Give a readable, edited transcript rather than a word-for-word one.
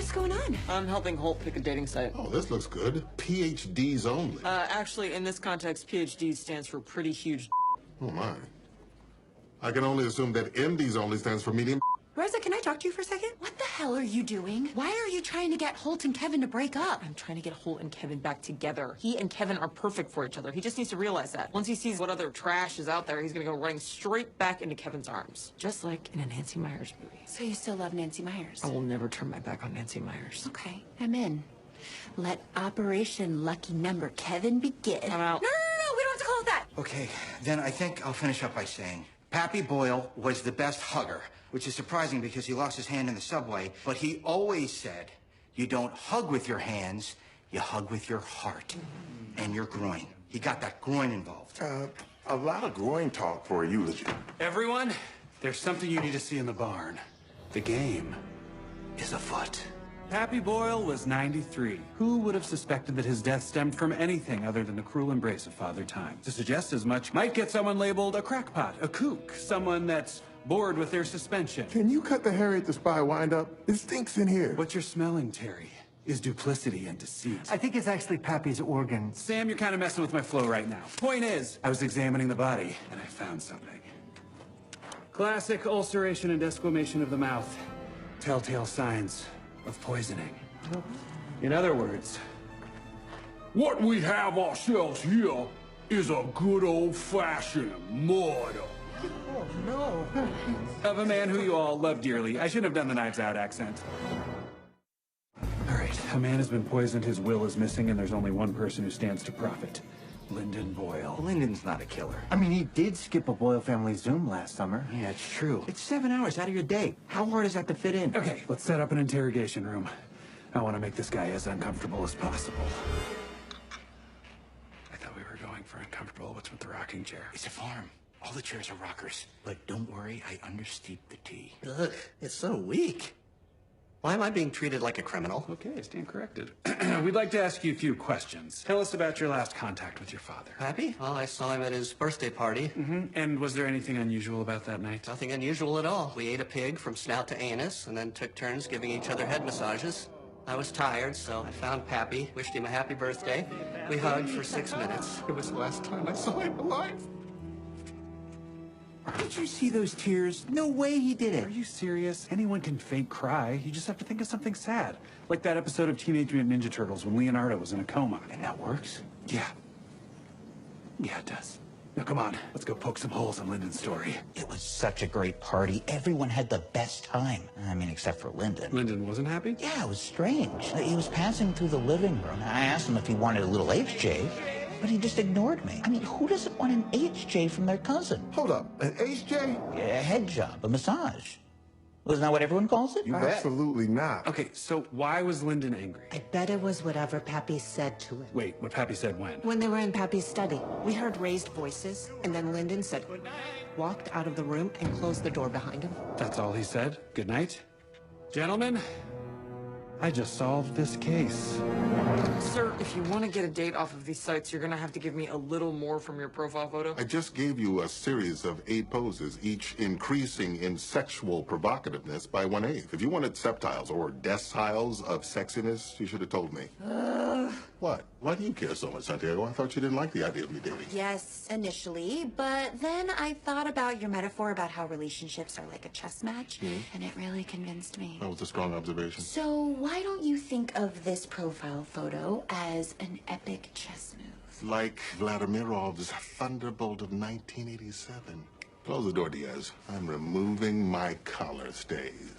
What's going on? I'm helping Holt pick a dating site. Oh, this looks good. PhDs only. Actually, in this context, PhD stands for pretty huge. Oh, my. I can only assume that MDs only stands for medium. Rosa, can I talk to you for a second? What the hell are you doing? Why are you trying to get Holt and Kevin to break up? I'm trying to get Holt and Kevin back together. He and Kevin are perfect for each other. He just needs to realize that. Once he sees what other trash is out there, he's gonna go running straight back into Kevin's arms. Just like in a Nancy Meyers movie. So you still love Nancy Meyers? I will never turn my back on Nancy Meyers. Okay, I'm in. Let Operation Lucky Number Kevin begin. I'm out. No, we don't have to call it that. Okay, then I think I'll finish up by saying Pappy Boyle was the best hugger, which is surprising because he lost his hand in the subway, but he always said, you don't hug with your hands, you hug with your heart and your groin. He got that groin involved. A lot of groin talk for a eulogy. Everyone, there's something you need to see in the barn. The game is afoot. Pappy Boyle was 93. Who would have suspected that his death stemmed from anything other than the cruel embrace of Father Time? To suggest as much might get someone labeled a crackpot, a kook, someone that's bored with their suspension. Can you cut the Harriet the Spy wind up? It stinks in here. What you're smelling, Terry, is duplicity and deceit. I think it's actually Pappy's organ. Sam, you're kind of messing with my flow right now. Point is, I was examining the body, and I found something. Classic ulceration and desquamation of the mouth. Telltale signs of poisoning. In other words, what we have ourselves here is a good old-fashioned murder. Oh, no. of a man who you all love dearly. I shouldn't have done the Knives Out accent. All right, a man has been poisoned, his will is missing, and there's only one person who stands to profit. Lyndon Boyle. Lyndon's not a killer. I mean, he did skip a Boyle family Zoom last summer. Yeah, it's true. It's 7 hours out of your day. How hard is that to fit in? Okay, let's set up an interrogation room. I want to make this guy as uncomfortable as possible. I thought we were going for uncomfortable. What's with the rocking chair? It's a farm. All the chairs are rockers. But don't worry, I understeeped the tea. Ugh, it's so weak. Why am I being treated like a criminal? Okay, I stand corrected. We'd like to ask you a few questions. Tell us about your last contact with your father. Happy? Well, I saw him at his birthday party. And was there anything unusual about that night? Nothing unusual at all. We ate a pig from snout to anus and then took turns giving each other head massages. I was tired, so I found Pappy, wished him a happy birthday. We hugged for 6 minutes. It was the last time I saw him alive. Did you see those tears? No way he did it. Are you serious? Anyone can fake cry. You just have to think of something sad. Like that episode of Teenage Mutant Ninja Turtles when Leonardo was in a coma. And that works? Yeah. Yeah, it does. Now, come on. Let's go poke some holes in Lyndon's story. It was such a great party. Everyone had the best time. I mean, except for Lyndon. Lyndon wasn't happy? Yeah, it was strange. He was passing through the living room. I asked him if he wanted a little HJ, but he just ignored me. I mean, who doesn't want an HJ from their cousin? Hold up, an HJ? A head job, a massage. Wasn't that what everyone calls it? Absolutely not. Okay, so why was Lyndon angry? I bet it was whatever Pappy said to him. Wait, what Pappy said when? When they were in Pappy's study, we heard raised voices, and then Lyndon said, walked out of the room and closed the door behind him. That's all he said? Good night? Gentlemen, I just solved this case. Sir, if you want to get a date off of these sites, you're going to have to give me a little more from your profile photo. I just gave you a series of 8 poses, each increasing in sexual provocativeness by 1/8. If you wanted septiles or deciles of sexiness, you should have told me. What? Why do you care so much, Santiago? I thought you didn't like the idea of me dating. Yes, initially, but then I thought about your metaphor about how relationships are like a chess match, and it really convinced me. That was a strong observation. So why don't you think of this profile photo as an epic chess move? Like Vladimirov's Thunderbolt of 1987. Close the door, Diaz. I'm removing my collar stays.